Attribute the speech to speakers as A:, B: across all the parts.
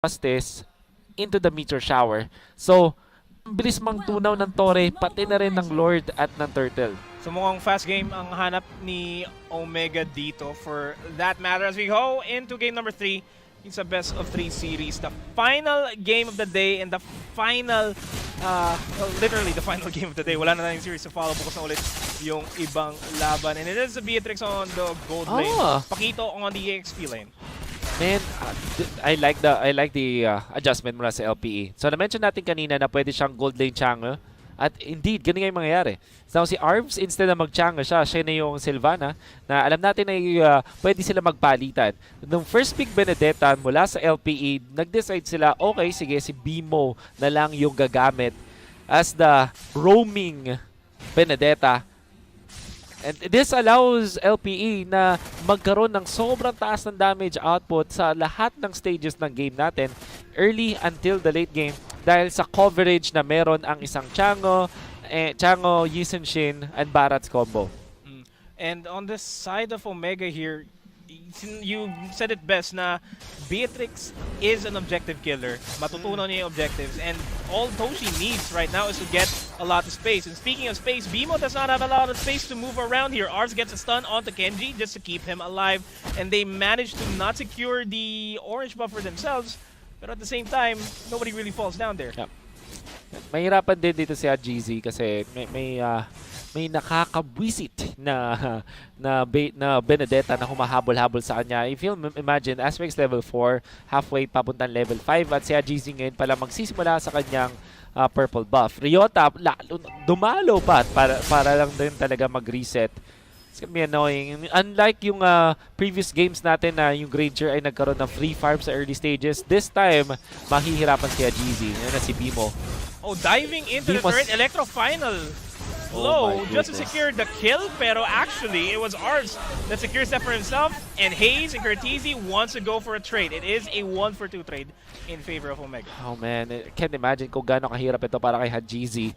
A: Justice into the meteor shower. So, ang bilis mang tunaw ng Torre, pati na rin ng Lord at ng Turtle.
B: So mukhang fast game ang hanap ni Omega dito for that matter as we go into game number 3. It's a best of 3 series. The final game of the day and the final, well, literally the final game of the day. Wala na tayong series to follow. Bukas na ulit yung ibang laban. And it is Beatrix on the gold lane. Pakito on the EXP lane.
A: Man, I like the adjustment mula sa LPE. So na-mention natin kanina na pwede siyang gold lane Chang'e. At indeed, ganun nga yung mangyayari. So si Arms, instead na mag-Chang'e siya na yung Sylvana na alam natin na pwede sila magpalitan. Nung first pick Benedetta mula sa LPE, nag-decide sila, okay, sige, si Bimo na lang yung gagamit as the roaming Benedetta. And this allows LPE na magkaroon ng sobrang taas ng damage output sa lahat ng stages ng game natin early until the late game dahil sa coverage na meron ang isang Chang'e, Yisenshin, and Barat's combo.
B: And on the side of Omega here, you said it best na Beatrix is an objective killer. Matutunan niya yung objectives. And all Toshi needs right now is to get a lot of space. And speaking of space, Bimo does not have a lot of space to move around here. Ars gets a stun onto Kenji just to keep him alive. And they manage to not secure the orange buff for themselves. But at the same time, nobody really falls down there.
A: Yep. Mahirapan din dito si GZ kasi may nakakabwisit na Benedetta na humahabol-habol sa kanya. If you imagine, Aspects level 4, halfway papuntang level 5 at si GZ ngayon pala magsisimula sa kanyang purple buff. Ryota, dumalo pa para lang din talaga mag-reset. It's gonna be annoying. Unlike yung previous games natin na yung Granger ay nagkaroon ng free farm sa early stages, this time, mahihirapan si GZ. Yan na si Bimo.
B: Oh, diving into the turret, Electro final blow just to secure the kill, pero actually it was Ars that secures that for himself, and Hayes and Curtizi wants to go for a trade. It is a 1-for-2 trade in favor of Omega.
A: Oh man, I can't imagine kung gaano kahirap ito para kay GZ.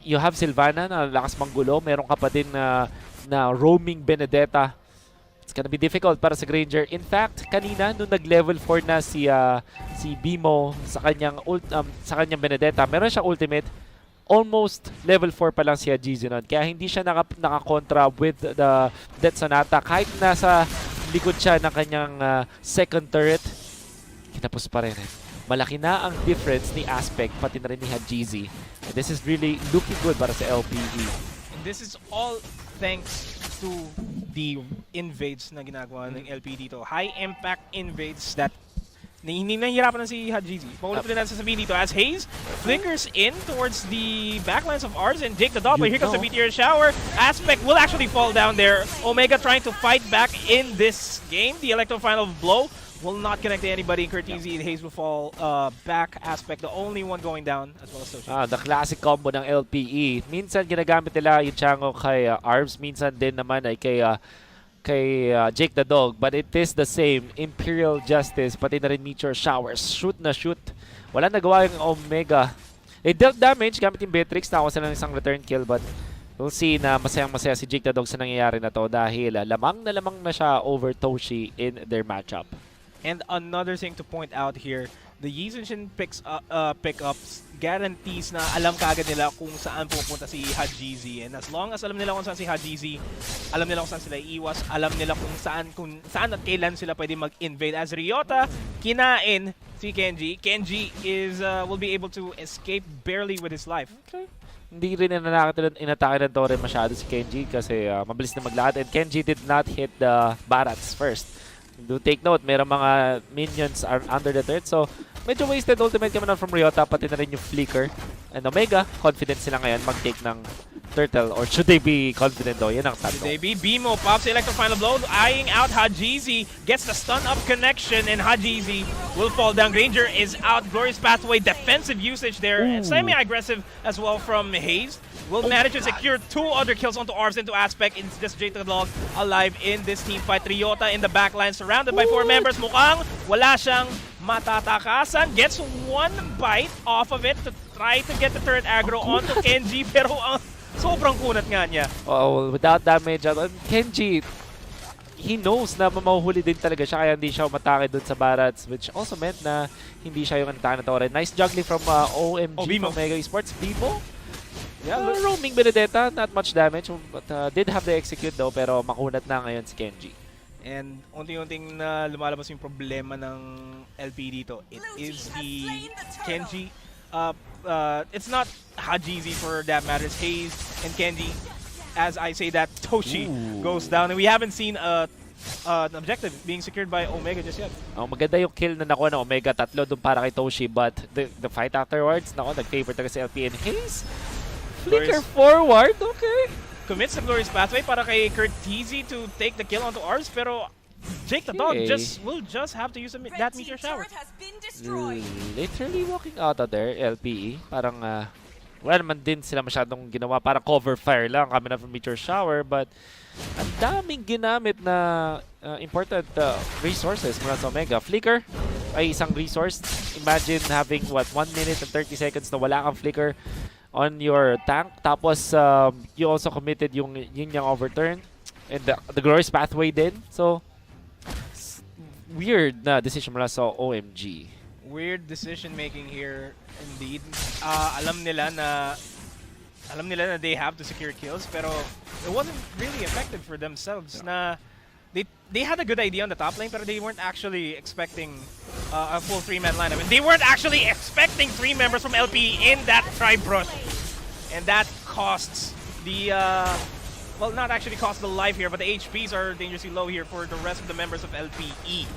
A: You have Sylvana na lakas manggulo, meron ka pa din na roaming Benedetta. It's gonna be difficult para sa Granger. In fact, kanina nung nag-level 4 na si Bimo sa kanyang Benedetta, meron siya ultimate. Almost level 4 pa lang siya GZ nun. Kaya hindi siya nakakontra with the Death Sonata. Kahit nasa likod siya ng kanyang second turret, kinapos pa rin. Malaki na ang difference ni Aspect, pati na rin ni GZ. And this is really looking good para sa LPE.
B: And this is all thanks to the invades na ginagawa ng LPE dito. High impact invades that hindi nahihirapan na si GZ. Paulit rin natin sasabihin dito as Hayes flickers in towards the backlines of Ars and Jake the Dog. But here comes the meteor shower. Aspect will actually fall down there. Omega trying to fight back in this game. The electro final blow will not connect to anybody. Curtizi and Hayes will fall back. Aspect the only one going down as well as Toshi.
A: The classic combo ng LPE. Minsan ginagamit nila yung Chang'e kay Arbs. Minsan din naman ay kay Jake the Dog, but it is the same. Imperial Justice, pati na rin Meteor Showers. Shoot na shoot. Wala nagawa yung Omega. They dealt damage gamit yung Beatrix. Nakawa sila ng isang return kill, but we'll see na masayang-masaya si Jake the Dog sa nangyayari na to dahil lamang na siya over Toshi in their matchup.
B: And another thing to point out here, the Yizenshin pickups guarantees na alam kaagad nila kung saan pupunta si GZ. And as long as alam nila kung saan si GZ, alam nila kung saan sila iiwas, alam nila kung saan at kailan sila pwede mag-invade. As Ryota, kinain si Kenji. Kenji will be able to escape barely with his life.
A: Okay. Hindi rin inatake ng Torre masyado si Kenji kasi mabilis na maglakad. And Kenji did not hit the Barats first. Do take note, merong mga minions are under the turret. So, medyo wasted ultimate kami from Ryota, pati na rin yung Flicker. And Omega, confident sila ngayon mag-take ng Turtle. Or should they be confident though? Yan ang tanong.
B: Should they be? Bimo pops the electro final blow, eyeing out GZ, gets the stun up connection, and GZ will fall down. Granger is out. Glorious Pathway, defensive usage there. And semi-aggressive as well from Hayes. Will manage to secure 2 other kills onto Arbs into Aspect. It's just Jake the Dog alive in this team fight. Ryota in the backline, surrounded by 4 members. Mukhang wala siyang matatakasan. Gets 1 bite off of it to try to get the turret aggro onto Kenji. Pero ang sobrang kunat nga niya.
A: Oh, without damage, Kenji, he knows na mahuhuli din talaga siya kaya hindi siya umatake dun sa Barats, which also meant na hindi siya yung antahan na Torre. Nice juggling from OMG from Mega Esports. Bimo? Yeah, roaming Benedetta, not much damage, but did have the execute though, pero makunat na ngayon si Kenji.
B: And unti-unting na lumalabas yung problema ng LP dito. It is the Kenji. It's not Hajizi for that matter. It's Hayes and Kenji. As I say that, Toshi goes down. And we haven't seen an objective being secured by Omega just yet.
A: Maganda yung kill na nakuha ng Omega, 3 dun para kay Toshi, but the fight afterwards, nag-favor talaga si LP and Hayes. Flicker forward, okay.
B: Commits the glorious pathway para kay Curtizi to take the kill onto Arbs, pero Jake the Dog will just have to use that meteor shower.
A: Literally walking out of there, LPE. Parang wala naman din sila masyadong ginawa. Parang cover fire lang kami na from meteor shower, but ang daming ginamit na important resources mula sa Omega. Flicker ay isang resource. Imagine having 1 minute and 30 seconds na wala kang flicker on your tank, tapos you also committed yung yin yang overturn and the glorious pathway din. So weird na decision mula sa OMG.
B: Weird decision making here indeed. Alam nila na they have to secure kills, pero it wasn't really effective for themselves. Na they had a good idea on the top lane, pero they weren't actually expecting a full 3-man lineup. And they weren't actually expecting 3 members from LP in that tribe brush. And that costs the, well, not actually costs the life here, but the HPs are dangerously low here for the rest of the members of LPE.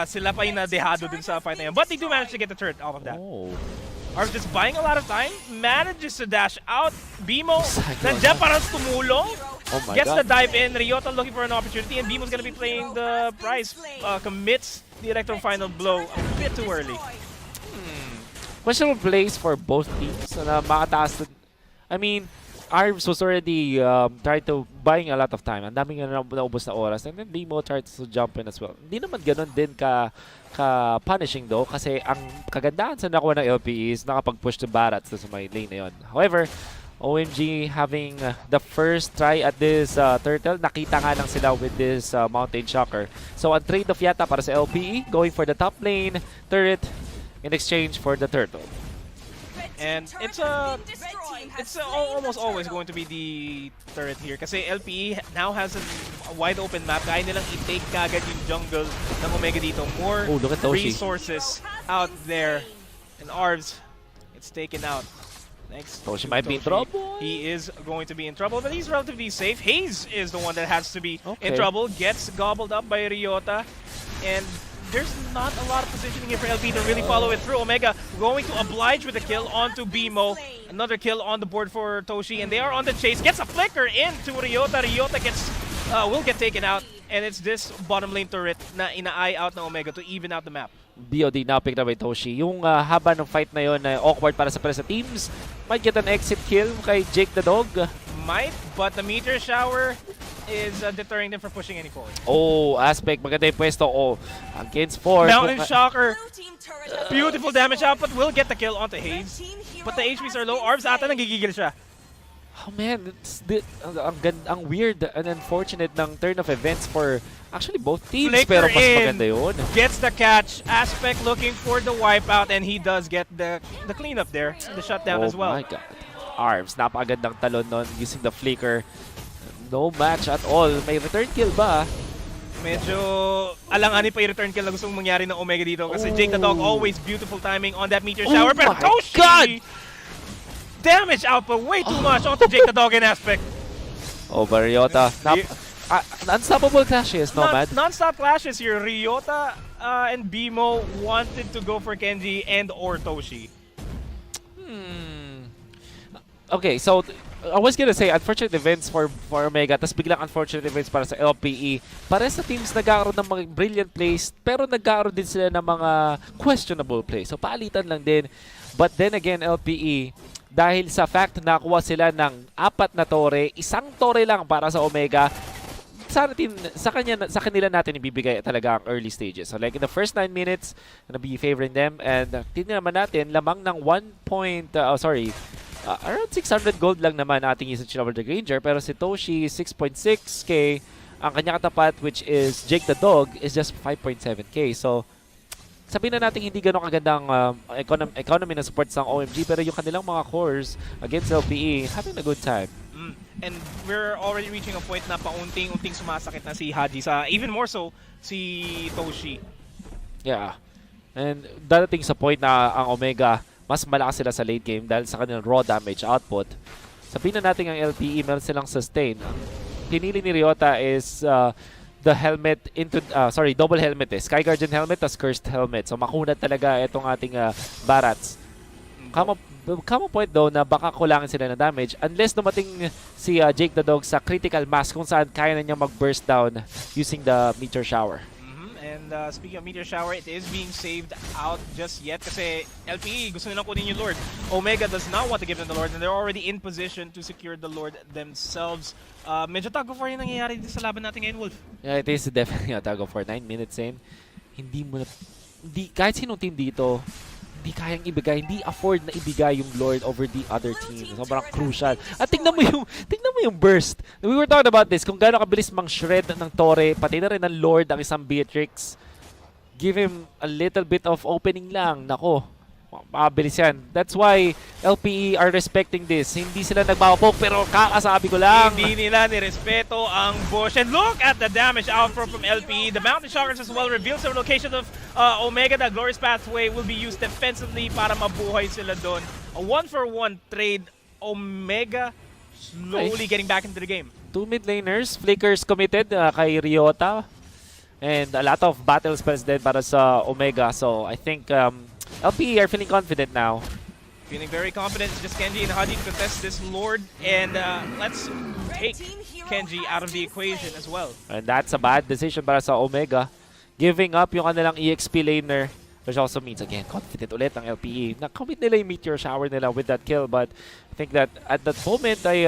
B: Sila pa yung nadehado dun sa fight na yun. But they do manage to get the turret off of that. Are just buying a lot of time, manages to dash out. Bimo, nandiyan parang tumulong. Gets the dive in. Ryota looking for an opportunity, and Bimo's gonna be playing the prize. Commits the electro final blow a bit too early.
A: Questionable plays for both teams. Makataas. I mean, Arms was already trying to buying a lot of time. Ang daming naubos na oras. And then Bimo tried to jump in as well. Hindi naman ganun din ka-punishing though, kasi ang kagandahan sa nakuha ng LP is nakapag-push to Barats sa may lane na yun. However, OMG having the first try at this turtle. Nakita nga lang sila with this mountain shocker. So, ang trade-off yata para sa LPE, going for the top lane turret in exchange for the turtle.
B: And it's almost always going to be the turret here kasi LPE now has a wide open map. Kaya nilang i-take kagad yung jungle ng Omega dito. More resources out there. And Arbs, it's taken out. Thanks.
A: Toshi might be in trouble.
B: He is going to be in trouble, but he's relatively safe. Hayes is the one that has to be in trouble. Gets gobbled up by Ryota. And there's not a lot of positioning here for LP to really follow it through. Omega going to oblige with a kill onto Bimo. Another kill on the board for Toshi, and they are on the chase. Gets a flicker into Ryota. Ryota will get taken out, and it's this bottom lane turret na ina-eye out na Omega to even out the map.
A: BOD now picked up by Toshi. Yung haba ng fight na yun na awkward para sa teams. Might get an exit kill kay Jake the Dog.
B: Might, but the meteor shower is deterring them from pushing any forward.
A: Aspect. Maganda yung pwesto. Against 4.
B: Mountain Shocker. Beautiful damage output. Will get the kill onto Hayes. But the HPs are low. Arbs ata nagigigil siya.
A: Oh man, ang weird and unfortunate ng turn of events for actually both teams.
B: Flicker
A: pero mas maganda yun.
B: Gets the catch. Aspect looking for the wipeout, and he does get the cleanup there. The shutdown as well.
A: Oh my god. Arms, napakagandang talon nun using the flicker. No match at all. May return kill ba?
B: Medyo alanganin pa yung return kill na gustong mangyari ng Omega dito kasi Jake the Dog always beautiful timing on that meteor shower. Pero Toshi! Damage output way too much onto Jake the Dog in Aspect.
A: Ryota. Unstoppable clashes, Nomad.
B: Non-stop clashes here. Ryota and Bimo wanted to go for Kenji and or Toshi.
A: Okay, so I was gonna say unfortunate events for Omega, tapos biglang unfortunate events para sa LPE. Para sa teams nagkakaroon ng mga brilliant plays, pero nagkakaroon din sila ng mga questionable plays. So paalitan lang din. But then again, LPE, dahil sa fact na nakuha sila ng 4 na tore, isang tore lang para sa Omega, sa kanila natin ibibigay talaga ang early stages. So like in the first 9 minutes, gonna be favoring them. And tingnan naman natin, lamang ng around 600 gold lang naman ating usage level the Granger, pero si Toshi 6.6k Ang kanya katapat, which is Jake the Dog, is just 5.7k. So, sabihin na natin hindi ganun kagandang economy na supports ng OMG, pero yung kanilang mga cores against LPE, having a good time.
B: And we're already reaching a point na paunting-unting sumasakit na si Haji even more so, si Toshi.
A: Yeah. And darating sa point na ang Omega, mas malakas sila sa late game dahil sa kanilang raw damage output. Sabihin na natin ang LPE, meron silang sustain. Ang pinili ni Ryota is the helmet into, double helmet eh. Sky Guardian helmet, tas Cursed helmet. So makunat talaga itong ating Barats. Come a point though na baka kulangin sila ng damage unless dumating si Jake the Dog sa critical mass kung saan kaya na niya mag-burst down using the Meteor Shower.
B: And speaking of Meteor Shower, it is being saved out just yet kasi LPE gusto nilang kunin yung Lord. Omega does not want to give them the Lord and they're already in position to secure the Lord themselves. Medyo tug of war yung nangyayari dito sa laban natin ngayon, Wolf.
A: Yeah, it is definitely a tug of war. 9 minutes in. Kahit sinong team dito, hindi kayang ibigay, hindi afford na ibigay yung Lord over the other team. Sobrang crucial. At tingnan mo yung burst. We were talking about this, kung gaano kabilis mang-shred ng Torre, pati na rin ng Lord ang isang Beatrix. Give him a little bit of opening lang. Nako, mabilis yan. That's why LPE are respecting this. Hindi sila nagpapapoke, pero kakasabi ko lang.
B: Hindi nila nirespeto ang bush. And look at the damage outflow from LPE. The Mountain Shockers as well reveals the location of Omega. The Glorious Pathway will be used defensively para mabuhay sila doon. A 1-for-1 trade. Omega slowly getting back into the game.
A: 2 mid laners, flickers committed kay Ryota. And a lot of battle spells din para sa Omega. So I think LPE are feeling confident now.
B: Feeling very confident. Just Kenji and Haji contest this Lord. And let's take Kenji out of the equation as well.
A: And that's a bad decision para sa Omega. Giving up yung kanilang EXP laner. Which also means, again, confident ulit ang LPE. Na-commit nila yung Meteor Shower nila with that kill. But I think that at that moment ay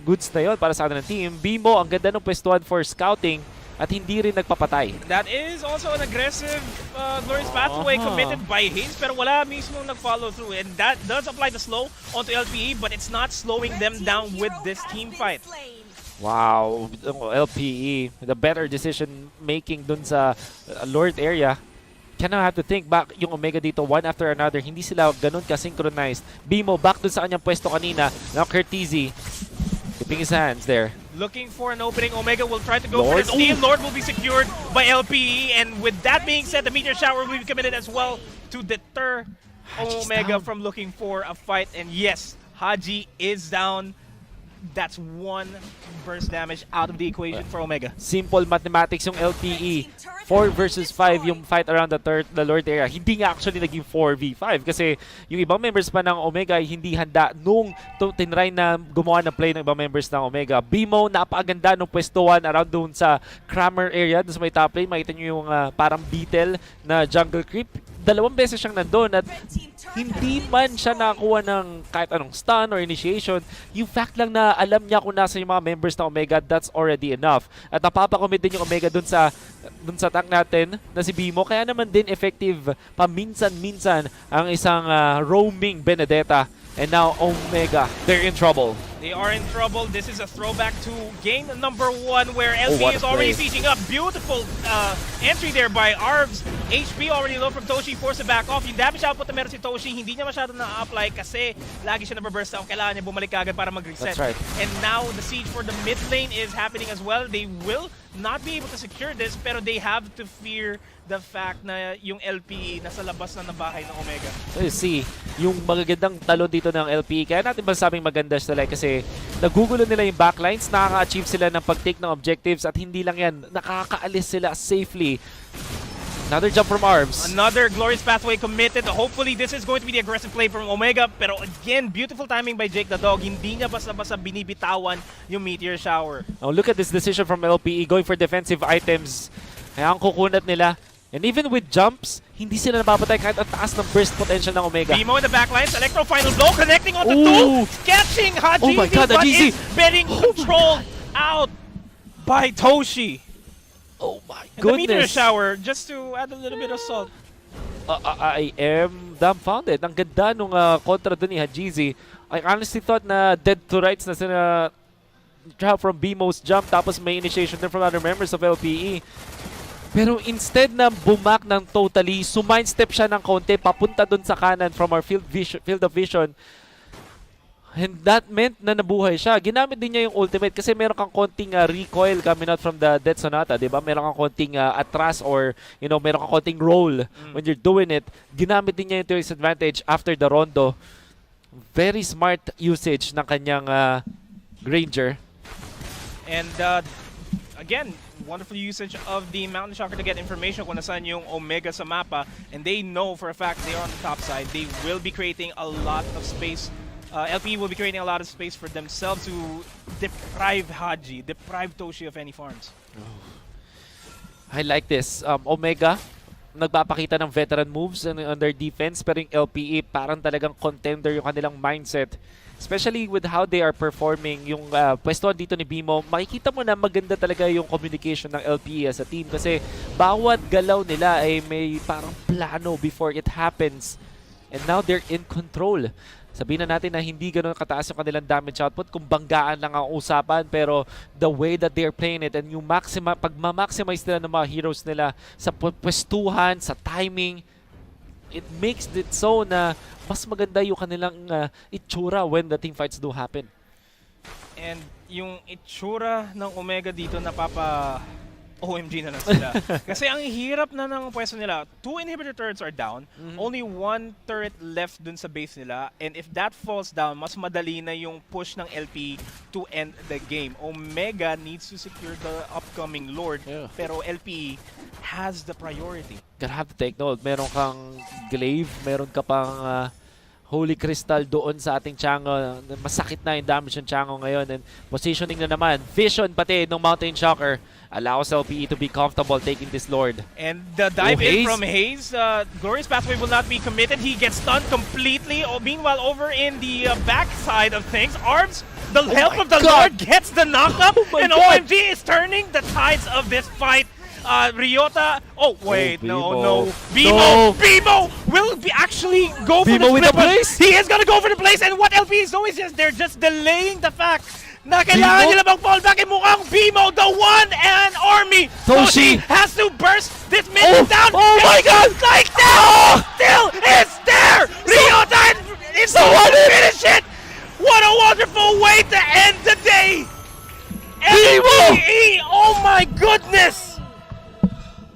A: goods na yun para sa atin ng team. Bimo, ang ganda ng pwestuhan for scouting. At hindi rin nagpapatay.
B: That is also an aggressive Glorious Pathway committed by Hayes, pero wala mismo nag-follow through. And that does apply the slow onto LPE, but it's not slowing them down with this team fight.
A: Wow, LPE, the better decision making dun sa Lord area. Kinda have to think back yung Omega dito, one after another. Hindi sila ganun ka-synchronized. Bimo, back dun sa kanyang pwesto kanina. Now Curtizy, keeping his hands there.
B: Looking for an opening. Omega will try to go for the steal. Lord will be secured by LPE. And with that being said, the Meteor Shower will be committed as well to deter Omega from looking for a fight. And yes, Haji is down. That's one burst damage out of the equation for Omega.
A: Simple mathematics yung LPE. 4 versus 5 yung fight around the Lord area. Hindi nga actually naging 4v5 kasi yung ibang members pa ng Omega ay hindi handa nung tinry na gumawa ng play ng ibang members ng Omega. Bimo, napakaganda nung pwestuhan around doon sa Kramer area, doon sa may top lane. Makita nyo yung parang beetle na jungle creep. 2 beses siyang nandun at hindi man siya nakakuha ng kahit anong stun or initiation. Yung fact lang na alam niya kung nasa yung mga members ng Omega, that's already enough. At napapakomit din yung Omega dun sa tank natin na si Bimo. Kaya naman din effective paminsan-minsan ang isang roaming Benedetta. And now Omega, they're in trouble.
B: They are in trouble. This is a throwback to game number 1 where LP is already sieging up. Beautiful entry there by Arvs. HP already low from Toshi, forced to back off. Yung damage output na meron si Toshi, hindi niya masyado na-apply kasi lagi siya nababurst down. Kailangan niya bumalik agad para mag-reset.
A: That's right.
B: And now the siege for the mid lane is happening as well. They will not be able to secure this, pero they have to fear the fact na yung LPE nasa labas na ng bahay ng Omega.
A: So you see, yung magagandang talon dito ng LPE, kaya natin masabing maganda sila kasi nagugulo nila yung backlines, nakaka-achieve sila ng pag-take ng objectives at hindi lang yan, nakakaalis sila safely. Another jump from Arms.
B: Another Glorious Pathway committed. Hopefully, this is going to be the aggressive play from Omega. Pero again, beautiful timing by Jake the Dog. Hindi niya basta-basta binibitawan yung Meteor Shower.
A: Now look at this decision from LPE, going for defensive items. Kaya ang kukunat nila. And even with jumps, hindi sila napapatay kahit ang taas ng burst potential ng Omega.
B: Bimo in the backlines. Electro final blow. Connecting on the two. Catching Haji.
A: Oh my God,
B: but
A: Haji.
B: it's being controlled out by Toshi.
A: Oh my
B: And the Meteor
A: goodness.
B: Shower, just to add a little bit of salt.
A: I am dumbfounded. Ang ganda nung kontra doon ni Hajizi. I honestly thought na dead to rights na sila trap from BMO's jump, tapos may initiation din from other members of LPE. Pero instead na bumak ng totally, sumindstep siya ng konti, papunta dun sa kanan from our field of vision. And that meant na nabuhay siya. Ginamit din niya yung ultimate kasi meron kang konting recoil coming out from the Death Sonata, di ba? Meron kang konting atras or, meron kang konting roll when you're doing it. Ginamit din niya yung to his advantage after the rondo. Very smart usage ng kanyang Granger.
B: And again, wonderful usage of the Mountain Shocker to get information kung nasaan yung Omega sa mapa. And they know for a fact they are on the top side. They will be creating a lot of space. LPE will be creating a lot of space for themselves to deprive Haji, deprive Toshi of any farms.
A: I like this. Omega, nagpapakita ng veteran moves on their defense, pero yung LPE parang talagang contender yung kanilang mindset. Especially with how they are performing yung pwestuhan dito ni Bimo, makikita mo na maganda talaga yung communication ng LPE as a team kasi bawat galaw nila ay may parang plano before it happens. And now they're in control. Sabihin na natin na hindi ganoon kataas yung kanilang damage output kung banggaan lang ang usapan, pero the way that they're playing it and yung pagma-maximize nila ng mga heroes nila sa pwestuhan, sa timing, it makes it so na mas maganda yung kanilang itsura when the team fights do happen.
B: And yung itsura ng Omega dito OMG na lang sila. Kasi ang hirap na ng pwesto nila. 2 inhibitor turrets are down. Only 1 turret left dun sa base nila. And if that falls down, mas madali na yung push ng LP to end the game. Omega needs to secure the upcoming Lord.
A: Yeah.
B: Pero LP has the priority.
A: Gotta have to take note. Meron kang Glaive, meron ka pang Holy Crystal doon sa ating Chango. Masakit na yung damage ng Chango ngayon. And positioning na naman. Vision pati ng Mountain Shocker allows LPE to be comfortable taking this Lord.
B: And the dive in
A: Hayes.
B: from Hayes, Glorious Pathway will not be committed. He gets stunned completely. Meanwhile, over in the backside of things, Arbs, the help of the Lord gets the knockup, and OMG is turning the tides of this fight. Ryota, wait, no. Bimo will actually go for
A: Bimo with
B: the
A: the place?
B: He is gonna go for the place, and what LP is doing is they're just delaying the fact na kailangan nila mag-fall back, and mukhang Bimo, the one and army.
A: Toshi
B: has to burst this minion down.
A: Oh my God!
B: Like that! Still is there! Ryota is the one to finish it! What a wonderful way to end the day!
A: Bimo!
B: LPE, oh my goodness!